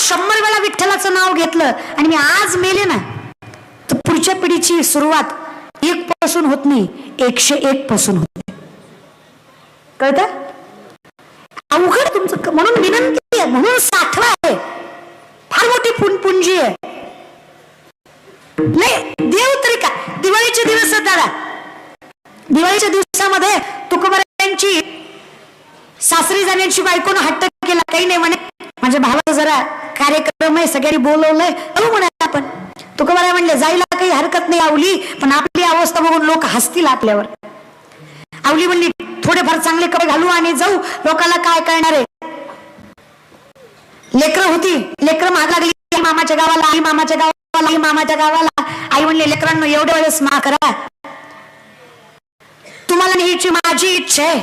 100 वेळा विठ्ठलाचं नाव घेतलं आणि मी आज मेले ना, तर पुढच्या पिढीची सुरुवात 1 पासून होत नाही, 101 पासून होते. कळतं? अवघड तुमचं. म्हणून विनंती आहे, म्हणून साठवा आहे, फार मोठी पुंजी आहे. नाही देव तरी का, दिवाळीचे दिवस दादा, दिवाळीच्या दिवसामध्ये तुकोबारायांची सासरी जाण्याची बायकोनं हट्ट केला. काही नाही म्हणे, माझ्या भावाचा जरा कार्यक्रम आहे, सगळ्यांनी बोलवलंय, म्हणे आपण. तुकोबाराय म्हणले जायला काही हरकत नाही आवली, पण आपली अवस्था बघून लोक हसतील आपल्यावर. आवली म्हणली थोडेफार चांगले कपडे घालू आणि जाऊ, लोकांना काय कळणार आहे. लेकरं होती, लेकरं माग लागली मामाच्या गावाला, आई मामाच्या गावाला, आई मामाच्या गावाला. आई म्हणले लेकरांना एवढ्या वेळेस मा करा, तुम्हाला न्यायची माझी इच्छा आहे,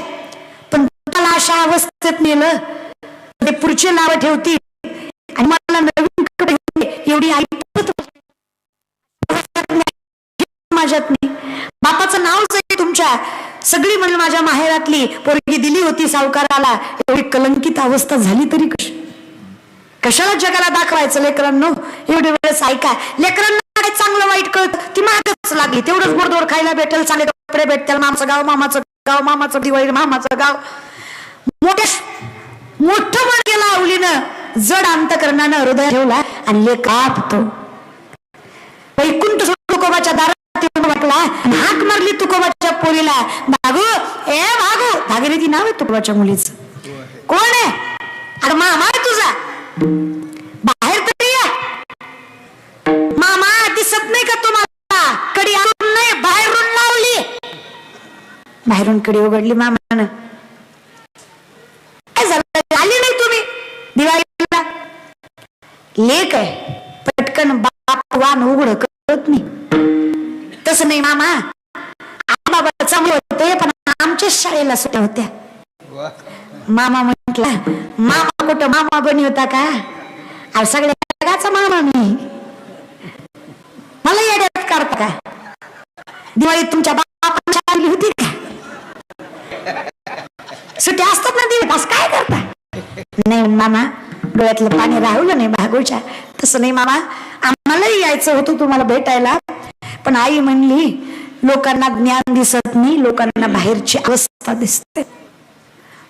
पण तुम्हाला अशा अवस्थेत नेलं ते पुढचे नाव ठेवती आणि मला नवीन कपडे एवढी आई माझ्यात नाही. बापाचं नाव जाईल तुमच्या, सगळी म्हणून माझ्या माहेरातली पोरगी दिली होती सावकाराला, एवढी कलंकित अवस्था झाली तरी कशी. कशाला जगाला दाखवायचं लेकरांनो. एवढे वेळेस ऐका, लेकरांना काय चांगलं वाईट कळत, ती मागच लागली. तेवढंच गोडधोड खायला भेटेल, चांगले कपडे भेटतील, मामाचं गाव, मामाचं गाव, मामाचं दिवाळी, मामाचं गाव. मोठं मन गेला आवलीनं, जड अंतकरणानं हृदय ठेवला आणि लेक कापतो. वैकुंठ तुकोबाच्या दारात वाटला, हाक मारली तुकोबाच्या पोरीला, भागू ए भागू. भागीरथी नाव आहे तुकोबाच्या मुलीचं. कोण आहे? अरे मामा आहे तुझा, बाहेर तरी या. मामा दिसत नाही का तुम्हाला? कडी आणून नाही, बाहेरून लावली. बाहेरून कडी उघडली मामानं. काय झालं? आली नाही तुम्ही दिवाळीला? लेक आहे, पटकन बाप वान उघड करत नाही. तसं नाही मामा, आई बाबा चांगले होते, पण आमच्या शाळेला सुट्ट्या होत्या. मामा म्हटला, मामा कुठं मामा बनी होता का? सगळ्या जगाचा मामा मी, मला येड्यात काढता का? दिवाळी तुमच्या बापाच्या आली होती का? सुट्ट्या असतात ना दिवस, काय करता? नाही मामा, डोळ्यातलं पाणी राहुलं नाही भागूच्या. तसं नाही मामा, आम्हालाही यायचं होतं तुम्हाला भेटायला, पण आई म्हणली लोकांना ज्ञान दिसत नाही, लोकांना बाहेरची अवस्था दिसते.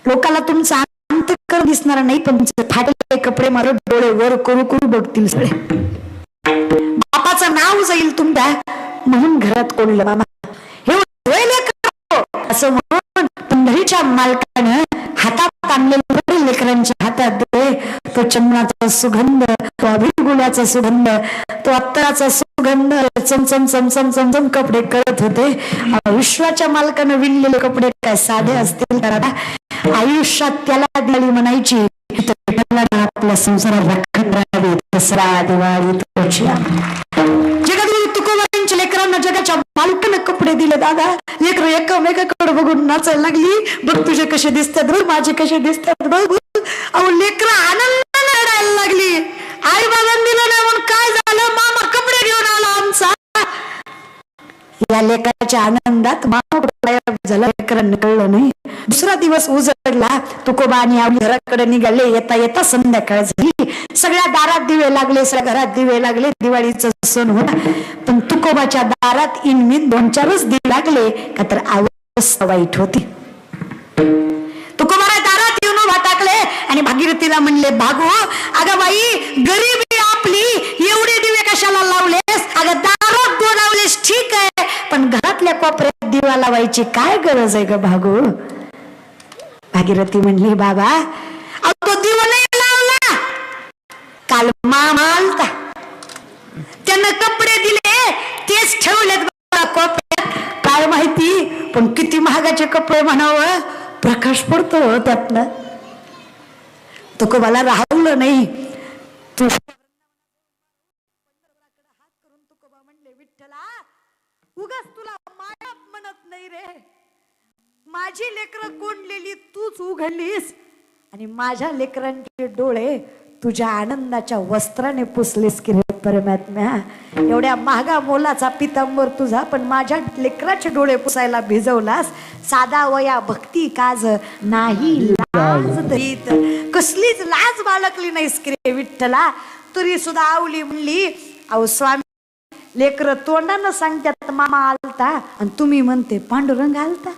लोकांना तुमचं अंतःकरण दिसणार नाही, पण तुमचे फाटलेले कपडे मारून डोळे वर करू करू बघतील सगळे. बापाचं नाव जाईल तुमच्या, म्हणून घरात कोणलं मामा हे असं म्हणून पंढरीच्या मालकानं हातात आणलेले लेकरांच्या हातात दे. तो चंदनाचा सुगंध, तो अभिगुलाचा सुगंध, तो अत्तराचा सुगंध, चमचम चमचम चमचम कपडे करत होते. विश्वाच्या मालकानं विणलेले कपडे काय साधे असतील का? आयुष्यात त्याला दिवाळी म्हणायची, आपल्या संसारात राखण राहावी, दसरा दिवाळी जगद्गुरु तुकोबारायांच्या लेकरांना जगाच्या मालकानं कपडे दिले. दादा लेकर एकमेकाकडे बघून नाचायला लागली, बघ तुझे कसे दिसतात, बघ माझे कसे दिसतात, बघ. अहो लेकर आनंदाने रडायला लागली. आई बाबांनी दिलं नाही म्हणून काय झालं, मामा कपडे घेऊन आला आमचा. या लेकराच्या आनंदात मामा झाला, लेकरांना कळलं नाही. दुसरा दिवस उजडला, तुकोबा आणि आवली घराकडे निघाले. येता येता संध्याकाळ झाली, सगळ्या दारात दिवे लागले, सगळ्या घरात दिवे लागले. दिवाळीचा सण होता, पण तुकोबाच्या दारात इनमिन 2-4च दिवे लागले का तर अवस्था वाईट होती. तुकोबारा दारात येऊन उभा टाकले आणि भागीरथीला म्हणले, भागू अगं बाई, गरीबी आपली, एवढे दिवे कशाला लावलेस? अगं दारात बोलावलेस ठीक आहे, पण घरातल्या कोपऱ्यात दिवा लावायची काय गरज आहे ग भागू? भागीरथी म्हणली, बाबा तो दिवा नाही लावला, काल मामा आलता, त्यानं कपडे दिले, तेच ठेवलेत कोपऱ्यात. काय माहिती, पण किती महागाचे कपडे म्हणावं, प्रकाश पडतो त्यातनं. तुकोबाला राहवलं नाही. तू हात करून तुकोबा म्हणले, विठ्ठला उगाच तुला माया म्हणत नाही रे, माझी लेकरं कोंडलेली तूच उघडलीस आणि माझ्या लेकरांचे डोळे तुझ्या आनंदाच्या वस्त्राने पुसलेस की रे परमात्म्या, एवढ्या महागा मोलाचा पितांबर तुझा, पण माझ्या लेकराचे डोळे पुसायला भिजवलास. साधा वया भक्ती काज नाही लाज दरीत. कसलीच लाज बाळगली नाहीस की रे विठ्ठला. तरी सुद्धा आवली म्हणली, अहो स्वामी लेकर तोंडानं सांगतात मामा आलता आणि तुम्ही म्हणते पांडुरंग आलता.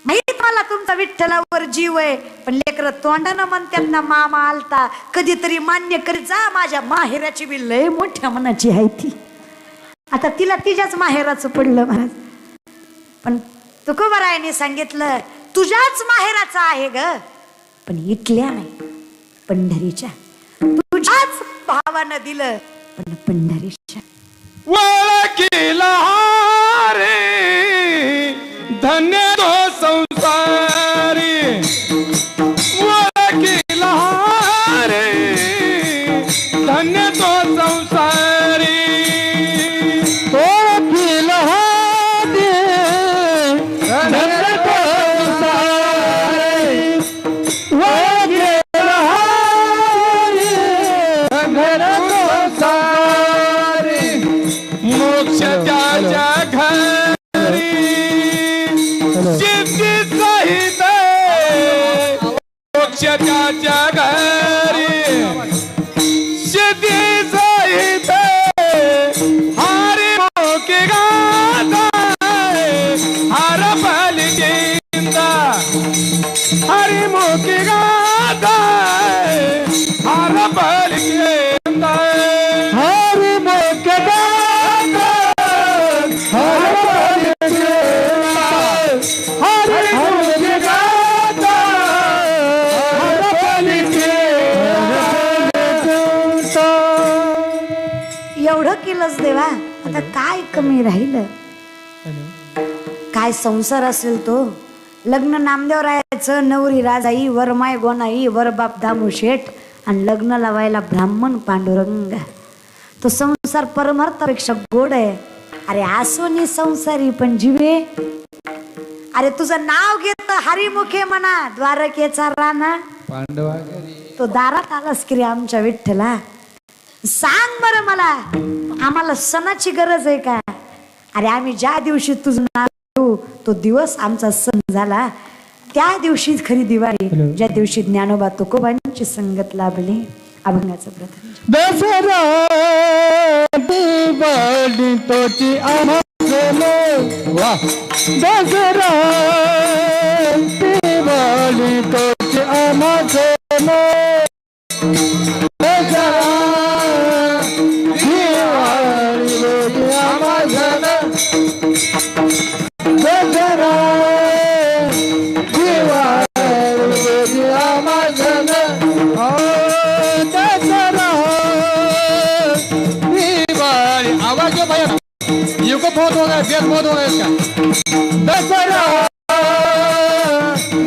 माहित मला तुमचा विठ्ठलावर जीव आहे, पण लेकर तोंडानं म्हणतात ना मामा आलता. कधीतरी मान्य करीत जा, माझ्या माहेराची बी लय मोठ्या मनाची आहे ती. आता तिला तिच्याच माहेराचं पडलं महाराज. पण तुकोबारायाने सांगितलं तुझ्याच माहेराचा आहे ग, पण इथल्या नाही, पंढरीच्या. तुझ्याच भावानं दिलं, पण पंढरीच्या. वळखीला रे धन्य तो संसारी. वळखीला रे धन्य तो संसारी. वळखीला रे धन्य तो संसारी. वळखीला रे धन्य तो संसारी. मोक्ष त्याच्या घरी सिद्धी सहित. मोक्ष त्याच्या घरी सिद्धी सहित. हरी मोके गाता हर पालिकेंदा. हरी मोके गाता हर पालिकेंदा. हरी मोके गाता हर पालिकेंदा. हरी मोके गाता हर पालिकेंदा. एवढं केलंच देवा, आता काय कमी राहिलं. काय संसार असेल तो. लग्न नामदेव राहायचं, नवरी राजाई, वर माय गोनाई, वर बाप दामू शेठ, आणि लग्न लावायला ब्राह्मण पांडुरंग. तो संसार परमार्थापेक्षा गोड आहे. अरे आसोनी संसारी पण जीवे. अरे तुझं नाव घेत हरिमुखे म्हणा, द्वारकेचा राणा. तो दारात आलास की रे आमच्या विठ्ठला. सांग बरं मला, आम्हाला सणाची गरज आहे का? अरे आम्ही ज्या दिवशी तुझं नाव घेऊ तो दिवस आमचा सण झाला. त्या दिवशी खरी दिवाळी, ज्या दिवशी ज्ञानोबा तुकोबांची संगत लाभली. अभंगाचं प्रथम. दसरा दिवाळी तोची आम्हाला. वाह. दसरा दिवाळी तोची आम्हाला. दसरा दिवाळी तोची आम्हाला. दसरा दिवाळी तोची आम्हाला. आवाज है भैया, ये को बहुत हो गया, बेस बहुत हो गया इसका. दसरा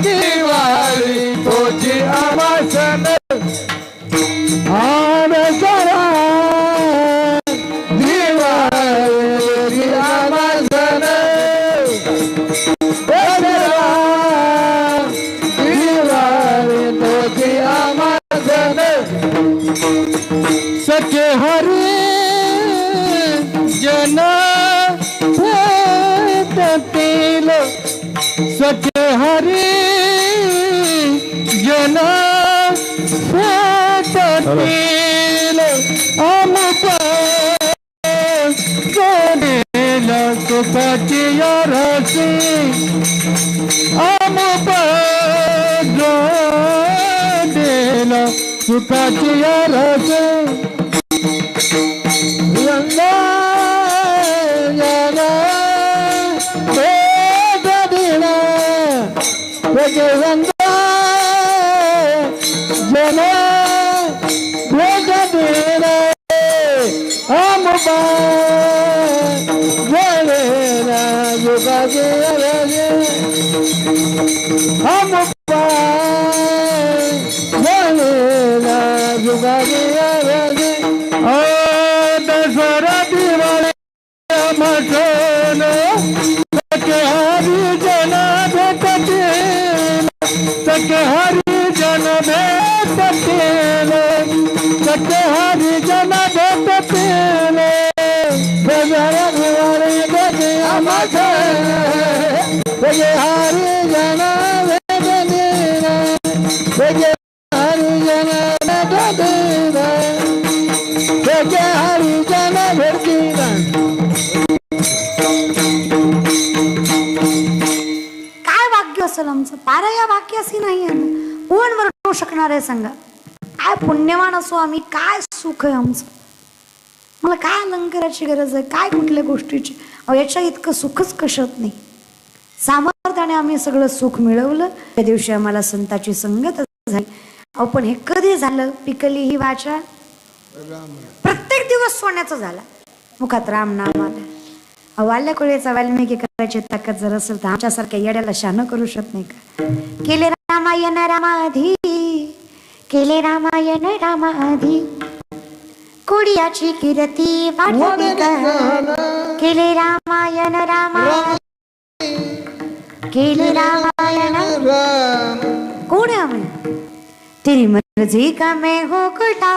दिवाली तोची आमासन. दसरा दिवाली आमासन. दसरा दिवाली तोची आमासन. सखे हरी जन भेटतील. सखे हरी जन भेटतील. अमुक जोडील सुखाची रसी. अमुक जोडील सुखाची रसी. दसरा दिवाळी मठन. सखे हरी जन भेटतील. सखे हरी जन भेटतील. सखे हरी जन सगे हरिजन वेदनेना सगे हरिजन वेदनेना सगे हरिजन भेटतीना. काय वाक्य असेल आमचं? पारा या वाक्याशी नाही आहे. कोण वर्णवू शकणार आहे सांगा? काय पुण्यवान असो आम्ही, काय सुख आहे आमचं. मला काय अलंकाराची गरज आहे, काय कुठल्या गोष्टीची? याच्या इतकं सुखच कशात नाही. सामर्थ्याने आम्ही सगळं सुख मिळवलं. त्या दिवशी आम्हाला संताची संगत झाली. पण हे कधी झालं? पिकली ही वाचा प्रत्येक दिवस सोन्याचा झाला. मुखात राम नाम आलं. वाल्या कोळीचा वाल्मिकी करायची ताकद जर असेल तर आमच्यासारख्या येड्याला शान करू शकत नाही का? केले रामायण रामाधी, केले रामायण रामाधी, कोडियाची कीर्ती वाढली का? केले रामायण रामाधी, केले रामायण. कोण आहे आम्ही? तेरी मर्जी का मैं हो कुटा,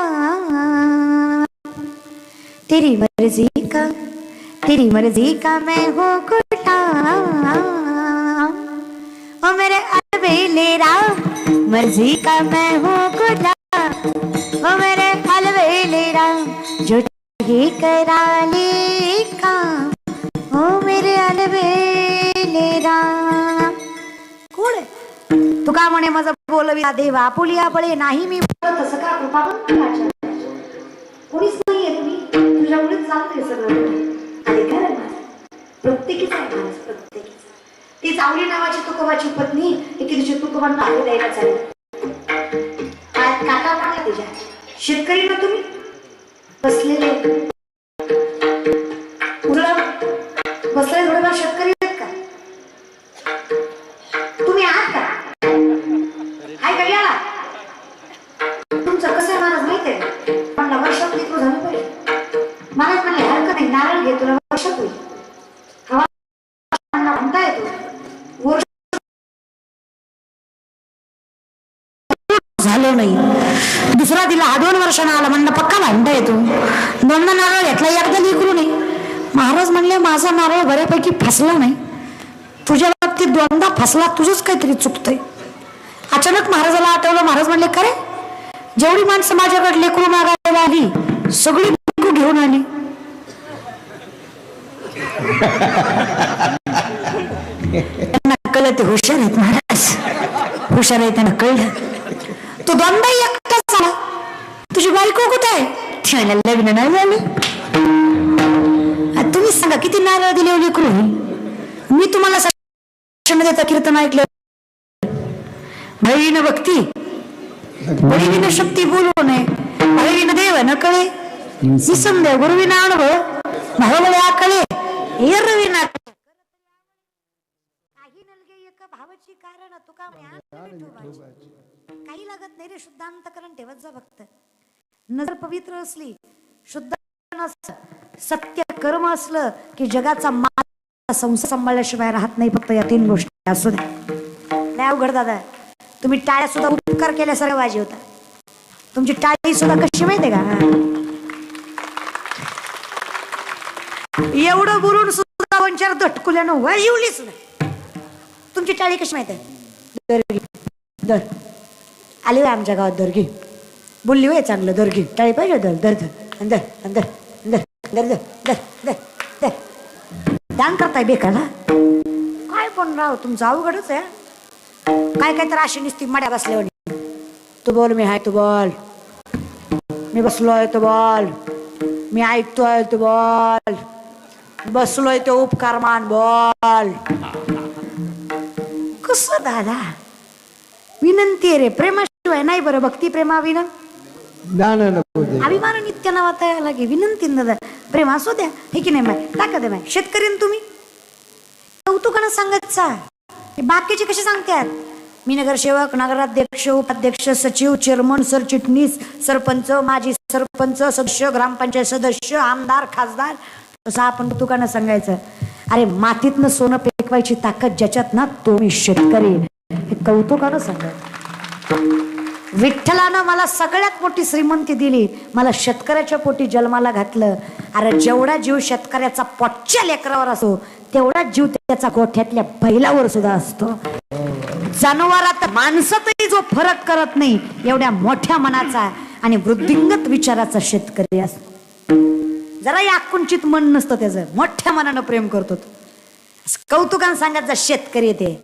तेरी मर्जी का, तेरी मर्जी का मैं हो कुटा. ओ मेरे अलबेले राम, मर्जी का मैं हो कुटा. ओ मेरे अलबेले राम, जो ही करा ले का. ओ मेरे अलबेले राम. कोण आहे? तू का म्हणे माझं बोलविला देवा आपुलिया बळे नाही मी बोलत. तसं का कृपावंत माझ्या कोणीच नाहीये. तुम्ही तुझ्यामुळेच चालतंय सगळं. अधिकार आहे माझा, प्रत्येकीचा आहे माझा, प्रत्येकीचा. ती चावली नावाची तुकोबाची पत्नी एके दिवशी तुकोबांना आले द्यायला चालली. पायात काटा पडला तिच्या. शेतकरी ना तुम्ही बसलेले उरला बसले थोडेफार शेतकरी आहेत का? तुम्ही आहात का? हाय का? याला तुमचं कसं आहे महाराज माहित आहे? पण वर्षात लेकरू झालं पाहिजे. महाराज म्हणले हरकत नाही, नारळ घे, तुला वर्षात होईल. हवा म्हणता येतो वर्ष झालं नाही. दुसरा दिला हा 2 वर्षांना आला. म्हणलं पक्का भांडता येतो. 2दा नारळ घेतला, एकदा लेकरू नाही. महाराज म्हणले माझा नारळ बऱ्यापैकी फसला नाही, तुझ्या बाबतीत 2दा फसला, तुझंच काहीतरी चुकतंय. अचानक महाराजाला आठवलं. महाराज म्हणले खरे, जेवढी माणसं माझ्याकडे लेकरू मागायला आली सगळी लेकरू घेऊन आली. त्यांना कळलं ते हुशार आहेत महाराज, हुशार आहे. त्यांना कळलं. तो 2दा एकटाच आला. तुझी बायको कुठे आहे? त्याला लग्न नाही झालं. तुम्ही सांगा किती नारळ दिले लेकरू? मी तुम्हाला देता कीर्तन ऐकलं. भैरीन भक्ती, भैरीन शक्ती बोलू नये, भैरीन देव न कळे, निसंदेह गुरुविना अनुभव, भावले आकळे एरविना. काही नलगे एक भावाची कारण तुका काही लागत नाही रे. शुद्ध अंतकरण ठेवत जा भक्त. नजर पवित्र असली, शुद्ध सत्य कर्म असलं की जगाचा संसार सांभाळल्याशिवाय राहत नाही. फक्त या 3 गोष्टी असू द्या. नाही अवघड दादा. तुम्ही टाळ्या सुद्धा उपकार केल्यासारखं वाजी होता. तुमची टाळी सुद्धा कशी माहितीये का? एवढं बोलून सुद्धा 2-4 धटकुल्यानं वाजवली सुद्धा. तुमची टाळी कशी माहिती आहे? दर आली आमच्या गावात दर्गी बोलली होय चांगलं. दर्गी टाळी पाहिजे. दर दर दर दर दर दर दर दर दर दर. दान करताय बेकाला काय? पण राव तुमचं अवघडच आहे. काय काय तर अशी नुसती मड्या बसल्यावर. तू बोल, मी हाय तू बोल, मी बसलोय तू बोल, मी ऐकतोय तू बोल, बसलोय ते उपकार मान बोल. कसं दादा? विनंती आहे रे, प्रेमाशिवाय नाही. बरं भक्ती प्रेमाविना अभिमान नित्य नावात लागे. विनंती दादा, प्रेम असू द्या. हे की नाही माय ताकद आहे माय. शेतकरी तुम्ही कौतुकानं सांगत सा. बाकीचे कसे सांगतात? मी नगरसेवक, नगराध्यक्ष, उपाध्यक्ष, सचिव, चेअरमन, सरचिटणीस, सरपंच, माजी सरपंच, सदस्य, ग्रामपंचायत सदस्य, आमदार, खासदार. तसं आपण कौतुकानं सांगायचं. अरे मातीतनं सोनं पेकवायची ताकद ज्याच्यात ना तो मी शेतकरी. हे कौतुकानं सांगायचं. विठ्ठलानं मला सगळ्यात मोठी श्रीमंती दिली, मला शेतकऱ्याच्या पोटी जन्माला घातलं. अरे जेवढा जीव शेतकऱ्याचा पोटच्या लेकरावर असो तेवढा जीव त्याचा गोठ्यातल्या बैलावर सुद्धा असतो. जनावरात माणसातही जो फरक करत नाही एवढ्या मोठ्या मनाचा आणि वृद्धिंगत विचाराचा शेतकरी असतो. जरा आकुंचित मन नसतं त्याचं, मोठ्या मनानं प्रेम करतो. कौतुकानं सांगायचं शेतकरी ते